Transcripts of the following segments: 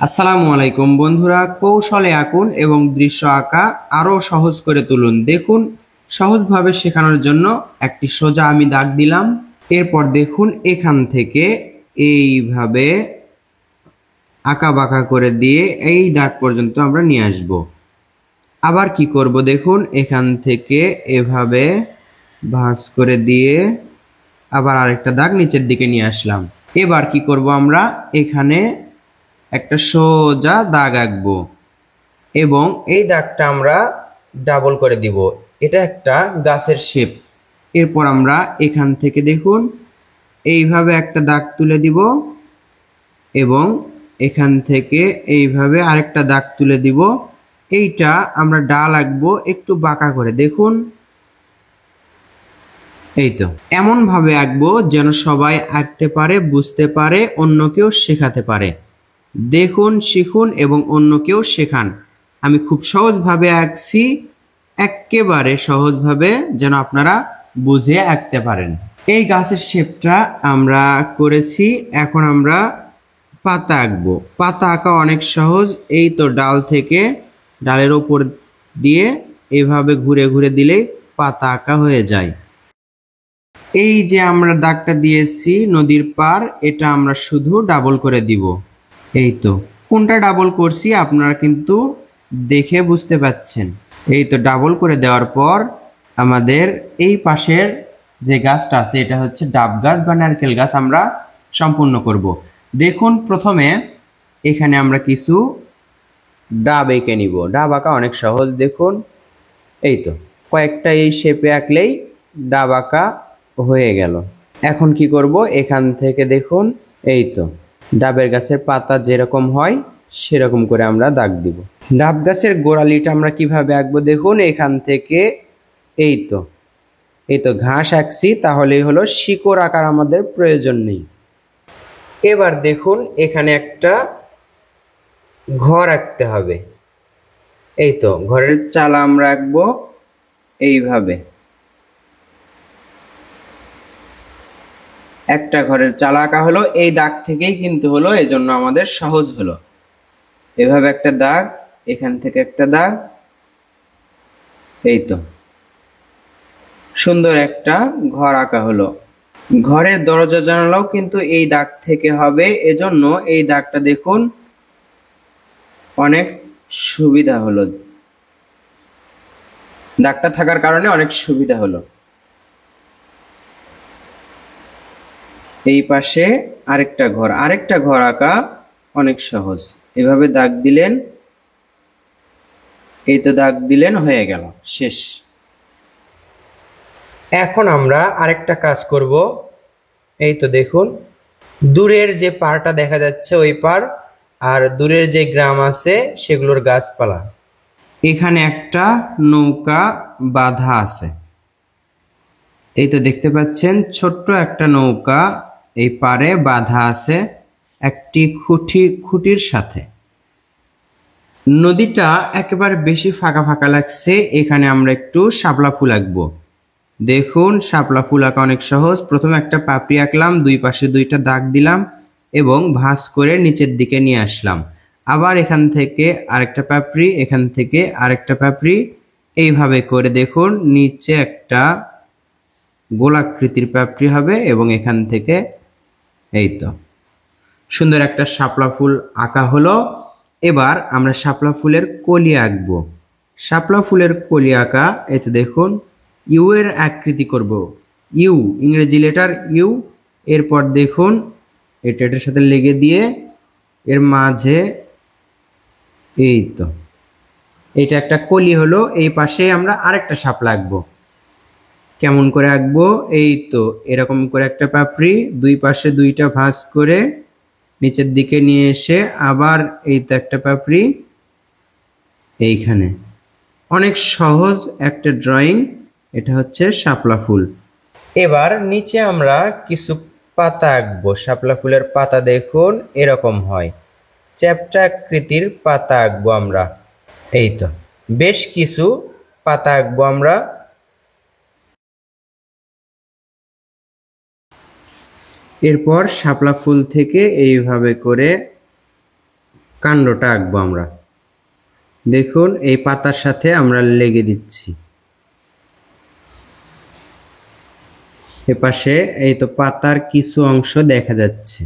আসসালামু আলাইকুম বন্ধুরা, কৌশলে আঁকুন এবং দৃশ্য আঁকা আরো সহজ করে তুলুন। দেখুন, সহজভাবে শেখানোর জন্য একটি সোজা আমি দাগ দিলাম। এরপর দেখুন, এখান থেকে এইভাবে আঁকা বাঁকা করে দিয়ে এই দাগ পর্যন্ত আমরা নিয়ে আসব। আবার কি করব দেখুন, এখান থেকে এভাবে ভাঁজ করে দিয়ে আবার আরেকটা দাগ নিচের দিকে নিয়ে আসলাম। এবার কি করব, আমরা এখানে একটা সোজা দাগ আঁকবো এবং এই দাগটা আমরা ডাবল করে দিব। এটা একটা গাছের শেপ। এরপর আমরা এখান থেকে দেখুন এইভাবে একটা দাগ তুলে দিব এবং এখান থেকে এইভাবে আরেকটা দাগ তুলে দিব। এইটা আমরা ডাল আঁকবো একটু বাঁকা করে। দেখুন, এই তো এমন ভাবে আঁকবো যেন সবাই আঁকতে পারে, বুঝতে পারে, অন্যকেও শেখাতে পারে। দেখুন, শিখুন এবং অন্যকেও শেখান। আমি খুব সহজভাবে আঁকছি, একেবারে সহজভাবে, যেন আপনারা বুঝে আঁকতে পারেন। এই গাছের শেপটা আমরা করেছি। এখন আমরা পাতা আঁকবো। পাতা আঁকা অনেক সহজ। এই তো ডাল থেকে ডালের ওপর দিয়ে এভাবে ঘুরে ঘুরে দিলেই পাতা আঁকা হয়ে যায়। এই যে আমরা দাগটা দিয়েছি নদীর পার, এটা আমরা শুধু ডাবল করে দিব। এই তো কোনটা ডাবল করছি আপনারা কিন্তু দেখে বুঝতে পাচ্ছেন। এই তো ডাবল করে দেওয়ার পর আমাদের এই পাশের যে গাছটা আছে এটা হচ্ছে ডাব গাছ বা নারকেল গাছ, আমরা সম্পূর্ণ করব। দেখুন, প্রথমে এখানে আমরা কিছু ডাব এঁকে নিব। ডাব আঁকা অনেক সহজ। দেখুন, এই তো কয়েকটা এই শেপে আঁকলেই ডাব আঁকা হয়ে গেল। এখন কি করব, এখান থেকে দেখুন, এই তো ডাবের গাছের পাতা যেরকম হয় সেরকম করে আমরা দাগ দিব। ডাব গাছের গোড়ালিটা আমরা কিভাবে আঁকবো দেখুন, এখান থেকে এই তো ঘাস আঁকছি, তাহলেই হলো। শিকড় আঁকার আমাদের প্রয়োজন নেই। এবার দেখুন, এখানে একটা ঘর আঁকতে হবে। এই তো ঘরের চালা আমরা আঁকবো এইভাবে। একটা ঘরের চালা আঁকা হলো, এই দাগ থেকেই কিন্তু হলো, এজন্য আমাদের সহজ হলো। এভাবে একটা দাগ, এখান থেকে একটা দাগ, এই তো সুন্দর একটা ঘর আঁকা হলো। ঘরের দরজা জানালাও কিন্তু এই দাগ থেকে হবে, এজন্য এই দাগটা দেখুন অনেক সুবিধা হলো। দাগটা থাকার কারণে অনেক সুবিধা হলো। এই পাশে আরেকটা ঘর আঁকা অনেক সহজ। এভাবে দাগ দিলেন, এই তো দাগ দিলেন, হয়ে গেল, শেষ। এখন আমরা আরেকটা কাজ করব। এই তো দেখুন, দূরের যে পাড়টা দেখা যাচ্ছে ওই পাড়, আর দূরের যে গ্রাম আছে সেগুলোর গাছপালা। এখানে একটা নৌকা বাঁধা আছে। এই তো দেখতে পাচ্ছেন ছোট্ট একটা নৌকা এই পাড়ে বাঁধা আছে একটি খুঁটির সাথে। নদীটা একেবারে বেশি ফাঁকা ফাঁকা লাগছে, এখানে আমরা একটু শাপলা ফুল আঁকবো। দেখুন, শাপলা ফুল আঁকা অনেক সহজ। প্রথমে একটা পাপড়ি আঁকলাম, দুই পাশে দুইটা দাগ দিলাম এবং ভাঁজ করে নিচের দিকে নিয়ে আসলাম। আবার এখান থেকে আরেকটা পাপড়ি, এখান থেকে আরেকটা পাপড়ি, এইভাবে করে দেখুন নিচে একটা গোলাকৃতির পাপড়ি হবে এবং এখান থেকে এই তো সুন্দর একটা শাপলা ফুল আঁকা হলো। এবার আমরা শাপলা ফুলের কলি আঁকবো। শাপলা ফুলের কলি আঁকা, এই তো দেখুন ইউ এর আকৃতি করব। ইউ, ইংরেজি লেটার ইউ। এরপর দেখুন এটার সাথে লেগে দিয়ে এর মাঝে এই তো এটা একটা কলি হলো। এই পাশে আমরা আরেকটা শাপলা আঁকবো। কেমন করে আঁকবো, এই তো এরকম করে একটা পাপড়ি, দুই পাশে দুইটা ভাঁজ করে নিচের দিকে নিয়ে এসে আবার এই তো একটা পাপড়ি এইখানে। অনেক সহজ একটা ড্রয়িং। এটা হচ্ছে শাপলা ফুল। এবার নিচে আমরা কিছু পাতা আঁকবো। শাপলা ফুলের পাতা দেখুন এরকম হয়, চ্যাপ্টা আকৃতির পাতা আঁকবো আমরা। এই তো বেশ কিছু পাতা আঁকবো আমরা। এরপর শাপলা ফুল থেকে এইভাবে করে কাণ্ডটা আঁকবো আমরা। দেখুন এই পাতার সাথে আমরা লেগে দিচ্ছি। এপাশে এই তো পাতার কিছু অংশ দেখা যাচ্ছে।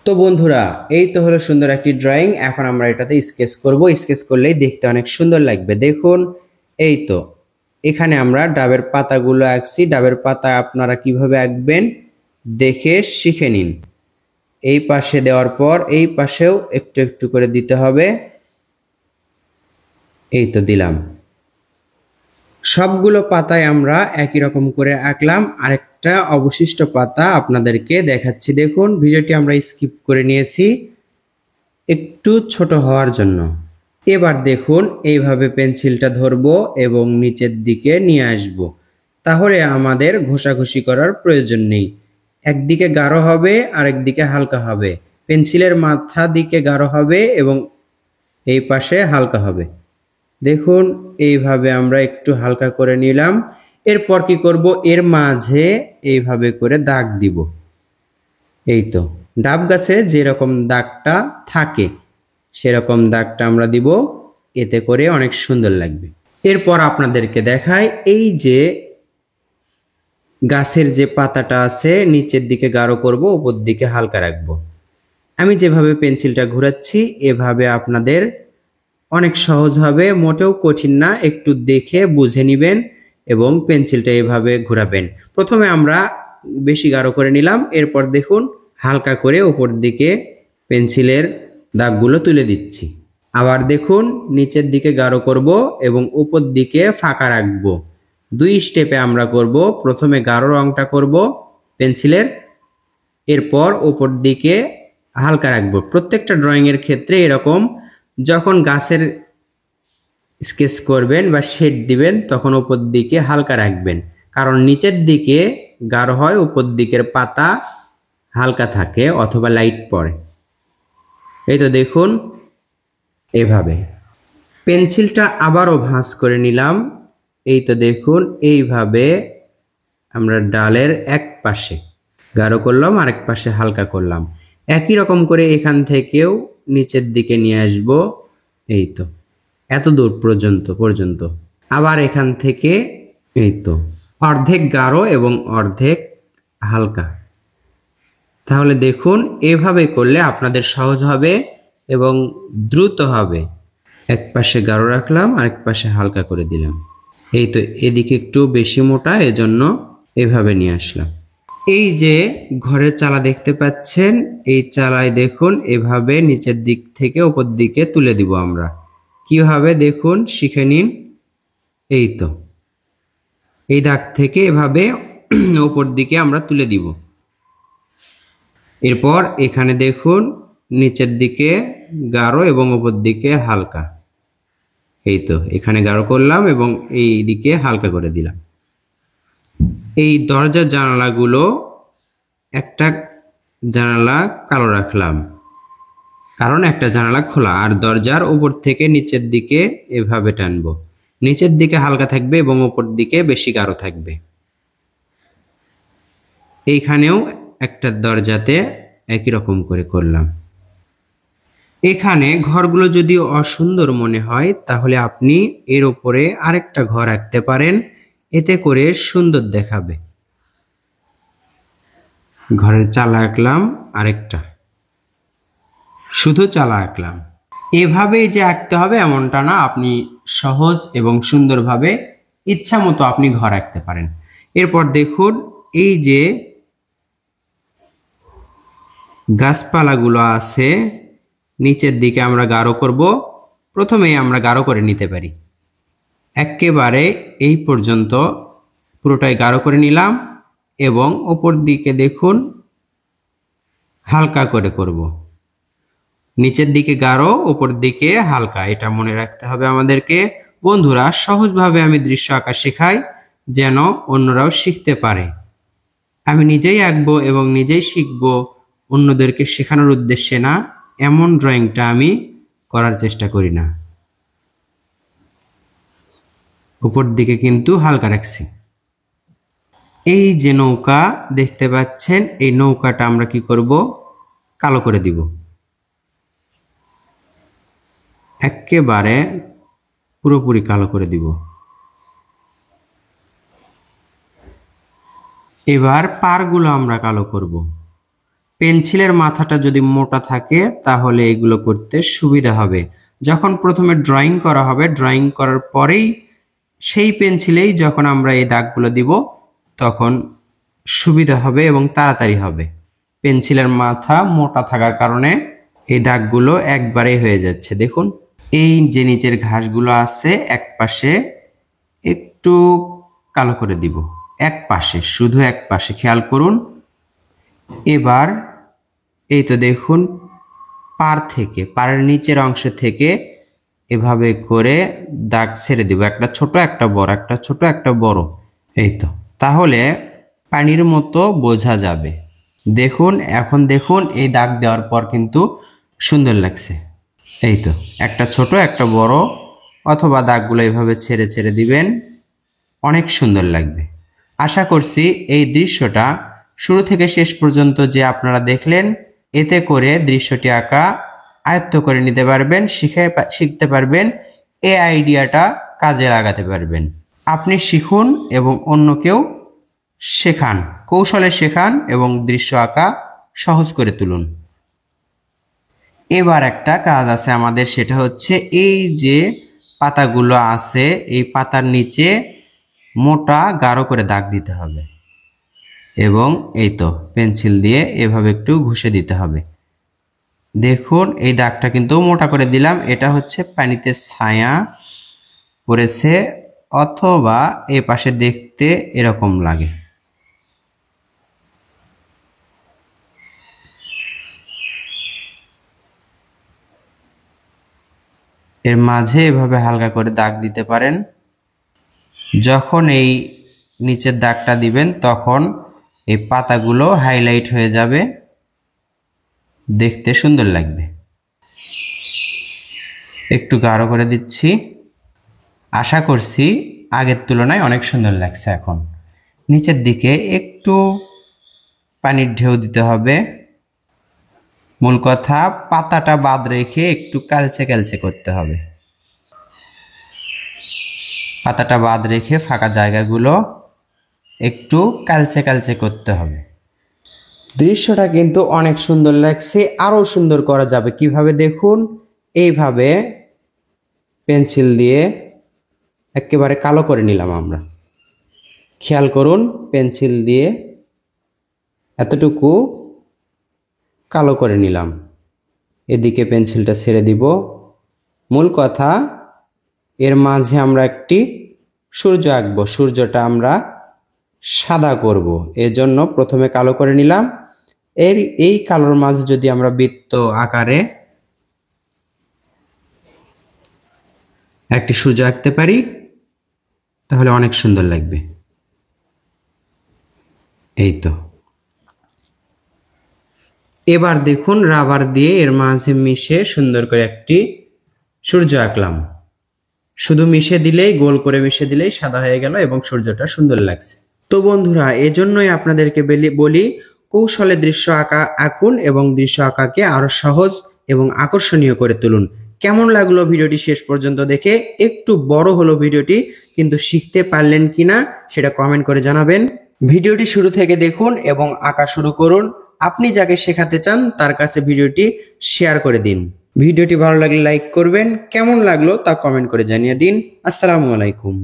তো বন্ধুরা, এই তো হলো সুন্দর একটি ড্রয়িং। এখন আমরা এটাতে স্কেচ করব। স্কেচ করলেই দেখতে অনেক সুন্দর লাগবে। দেখুন এই তো এখানে আমরা ডাবের পাতাগুলো আঁকছি। ডাবের পাতা আপনারা কিভাবে আঁকবেন দেখে শিখে নিন। এই পাশে দেওয়ার পর এই পাশেও একটু একটু করে দিতে হবে। এই তো দিলাম। সবগুলো পাতায় আমরা একই রকম করে আঁকলাম। আরেকটা অবশিষ্ট পাতা আপনাদেরকে দেখাচ্ছি। দেখুন ভিডিওটি আমরা স্কিপ করে নিয়েছি একটু ছোট হওয়ার জন্য। এবার দেখুন এইভাবে পেন্সিলটা ধরবো এবং নিচের দিকে নিয়ে আসব। তাহলে আমাদের ঘষাঘষি করার প্রয়োজন নেই। একদিকে গাঢ় হবে আরেকদিকে হালকা হবে। পেন্সিলের মাথা দিকে গাঢ় হবে এবং এই পাশে হালকা হবে। দেখুন এইভাবে আমরা একটু হালকা করে নিলাম। এরপর কি করব, এর মাঝে এইভাবে করে দাগ দিব। এই তো ডাব গাছে যেরকম দাগটা থাকে সেরকম দাগটা আমরা দিব, এতে করে অনেক সুন্দর লাগবে। এরপর আপনাদেরকে দেখাই, এই যে গাছের যে পাতাটা আছে নিচের দিকে গাঢ় করব, উপর দিকে হালকা রাখবো। আমি যেভাবে পেন্সিলটা ঘোরাচ্ছি এভাবে আপনাদের অনেক সহজ হবে, মোটেও কঠিন না। একটু দেখে বুঝে নিবেন এবং পেন্সিলটা এভাবে ঘোরাবেন। প্রথমে আমরা বেশি গাঢ় করে নিলাম, এরপর দেখুন হালকা করে উপর দিকে পেন্সিলের দাগগুলো তুলে দিচ্ছি। আবার দেখুন নিচের দিকে গাঢ় করব এবং উপর দিকে ফাঁকা রাখবো। দুই স্টেপে আমরা করব। প্রথমে গাঢ় রংটা করব পেন্সিলের, এরপর উপর দিকে হালকা রাখবো। প্রত্যেকটা ড্রয়িংয়ের ক্ষেত্রে এরকম, যখন গাছের স্কেচ করবেন বা শেড দিবেন তখন উপর দিকে হালকা রাখবেন, কারণ নিচের দিকে গাঢ় হয়, উপর দিকের পাতা হালকা থাকে অথবা লাইট পড়ে। এই তো দেখুন এভাবে পেন্সিলটা আবারও ভাঁজ করে নিলাম। এই তো দেখুন এইভাবে আমরা ডালের এক পাশে গাঢ় করলাম, আরেক পাশে হালকা করলাম। একই রকম করে এখান থেকেও নিচের দিকে নিয়ে আসব। এই তো এত দূর পর্যন্ত আবার এখান থেকে এই তো অর্ধেক গাঢ় এবং অর্ধেক হালকা। তাহলে দেখুন এভাবে করলে আপনাদের সহজ হবে এবং দ্রুত হবে। এক পাশে গাঢ় রাখলাম, আরেক পাশে হালকা করে দিলাম। এই তো এদিকে একটু বেশি মোটা, এজন্য এভাবে নিয়ে আসলাম। এই যে ঘরের চালা দেখতে পাচ্ছেন, এই চালায় দেখুন এভাবে নিচের দিক থেকে উপর দিকে তুলে দিব আমরা। কিভাবে দেখুন শিখে নিন। এই তো এই দাগ থেকে এভাবে উপর দিকে আমরা তুলে দিব। এরপর এখানে দেখুন নিচের দিকে গাঢ় এবং উপর দিকে হালকা। এই তো এখানে গাঢ় করলাম এবং এই দিকে হালকা করে দিলাম। এই দরজার জানালাগুলো একটা জানালা কালো রাখলাম, কারণ একটা জানালা খোলা, আর দরজার উপর থেকে নিচের দিকে এভাবে টানবো। নিচের দিকে হালকা থাকবে এবং উপর দিকে বেশি গাঢ় থাকবে। এইখানেও একটা দরজাতে একই রকম করে করলাম। এখানে ঘরগুলো যদি অসুন্দর মনে হয় তাহলে আপনি এর উপরে আরেকটা ঘর আঁকতে পারেন, এতে করে সুন্দর দেখাবে। ঘরের চালা আঁকলাম, আরেকটা শুধু চালা আঁকলাম। এভাবেই যে আঁকতে হবে এমনটা না, আপনি সহজ এবং সুন্দরভাবে ইচ্ছা মতো আপনি ঘর আঁকতে পারেন। এরপর দেখুন এই যে গাছপালাগুলো আছে নিচের দিকে আমরা গাঢ় করব। প্রথমেই আমরা গাঢ় করে নিতে পারি, একেবারে এই পর্যন্ত পুরোটাই গাঢ় করে নিলাম এবং ওপর দিকে দেখুন হালকা করে করব। নিচের দিকে গাঢ়, ওপর দিকে হালকা, এটা মনে রাখতে হবে আমাদেরকে। বন্ধুরা, সহজভাবে আমি দৃশ্য আঁকা শেখাই যেন অন্যরাও শিখতে পারে। আমি নিজেই আঁকবো এবং নিজেই শিখবো, অন্যদেরকে শেখানোর উদ্দেশ্যে না। এমন ড্রয়িংটা আমি করার চেষ্টা করি না। উপর দিকে কিন্তু হালকা রাখছি। এই যে নৌকা দেখতে পাচ্ছেন, এই নৌকাটা আমরা কি করব, কালো করে দিব। একেবারে পুরোপুরি কালো করে দিব। এবার পারগুলো আমরা কালো করব। পেন্সিলের মাথাটা যদি মোটা থাকে তাহলে এগুলো করতে সুবিধা হবে। যখন প্রথমে ড্রয়িং করা হবে, ড্রয়িং করার পরেই সেই পেন্সিলেই যখন আমরা এই দাগগুলো দিব তখন সুবিধা হবে এবং তাড়াতাড়ি হবে। পেন্সিলের মাথা মোটা থাকার কারণে এই দাগগুলো একবারেই হয়ে যাচ্ছে। দেখুন, এই যে নিচের ঘাসগুলো আছে এক পাশে একটু কালো করে দিব, এক পাশে, শুধু এক পাশে, খেয়াল করুন। এবার এই তো দেখুন, পাড়ের নিচের অংশ থেকে এভাবে করে দাগ ছেড়ে দিব, একটা ছোট একটা বড়, একটা ছোট একটা বড়। এই তো, তাহলে পানির মতো বোঝা যাবে। দেখুন, এখন দেখুন এই দাগ দেওয়ার পর কিন্তু সুন্দর লাগছে। এই তো, একটা ছোট একটা বড়, অথবা দাগগুলো এভাবে ছেড়ে ছেড়ে দিবেন, অনেক সুন্দর লাগবে। আশা করছি এই দৃশ্যটা শুরু থেকে শেষ পর্যন্ত যে আপনারা দেখলেন, এতে করে দৃশ্যটি আঁকা আয়ত্ত করে নিতে পারবেন, শিখতে পারবেন, এই আইডিয়াটা কাজে লাগাতে পারবেন। আপনি শিখুন এবং অন্যকেও শেখান, কৌশলে শেখান এবং দৃশ্য আঁকা সহজ করে তুলুন। এবার একটা কাজ আছে আমাদের, সেটা হচ্ছে এই যে পাতাগুলো আছে এই পাতার নিচে মোটা গাঢ় করে দাগ দিতে হবে এবং এই তো পেন্সিল দিয়ে এভাবে একটু ঘষে দিতে হবে। দেখুন, এই দাগটা কিন্তু মোটা করে দিলাম, এটা হচ্ছে পানিতে ছায়া পড়েছে অথবা এই পাশে দেখতে এরকম লাগে। এর মাঝে এভাবে হালকা করে দাগ দিতে পারেন। যখন এই নিচের দাগটা দিবেন তখন এই পাতাগুলো হাইলাইট হয়ে যাবে, দেখতে সুন্দর লাগবে। একটু গাঢ় করে দিচ্ছি, আশা করছি আগের তুলনায় অনেক সুন্দর লাগছে। এখন নিচের দিকে একটু পানির ঢেউ দিতে হবে। মূল কথা, পাতাটা বাদ রেখে একটু কালচে কালচে করতে হবে। পাতাটা বাদ রেখে ফাঁকা জায়গাগুলো একটু কালচে কালচে করতে হবে। দৃশ্যটা কিন্তু অনেক সুন্দর লাগছে, আরো সুন্দর করা যাবে কিভাবে দেখুন। এইভাবে পেন্সিল দিয়ে একেবারে কালো করে নিলাম আমরা, খেয়াল করুন, পেন্সিল দিয়ে এতটুকু কালো করে নিলাম। এদিকে পেন্সিলটা ছেড়ে দিব। মূল কথা, এর মাঝে আমরা একটি সূর্য আঁকবো, সূর্যটা আমরা সাদা করব, এজন্য প্রথমে কালো করে নিলাম। এই কালোর মাঝে যদি আমরা বৃত্ত আকারে একটি সূর্য আঁকতে পারি তাহলে অনেক সুন্দর লাগবে। এই তো, এবার দেখুন রাবার দিয়ে এর মাঝে মিশে সুন্দর করে একটি সূর্য আঁকলাম। শুধু মিশে দিলেই, গোল করে মিশে দিলেই সাদা হয়ে গেল এবং সূর্যটা সুন্দর লাগছে। তো বন্ধুরা, এজন্যই আপনাদেরকে বলি, কৌশলে দৃশ্য আঁকুন এবং দৃশ্য আঁকাকে আরো সহজ এবং আকর্ষণীয় করে তুলুন। কেমন লাগলো ভিডিওটি শেষ পর্যন্ত দেখে? একটু বড় হলো ভিডিওটি, কিন্তু শিখতে পারলেন কিনা সেটা কমেন্ট করে জানাবেন। ভিডিওটি শুরু থেকে দেখুন এবং আঁকা শুরু করুন। আপনি যাকে শেখাতে চান তার কাছে ভিডিওটি শেয়ার করে দিন। ভিডিওটি ভালো লাগলে লাইক করবেন, কেমন লাগলো তা কমেন্ট করে জানিয়ে দিন। আসসালামু আলাইকুম।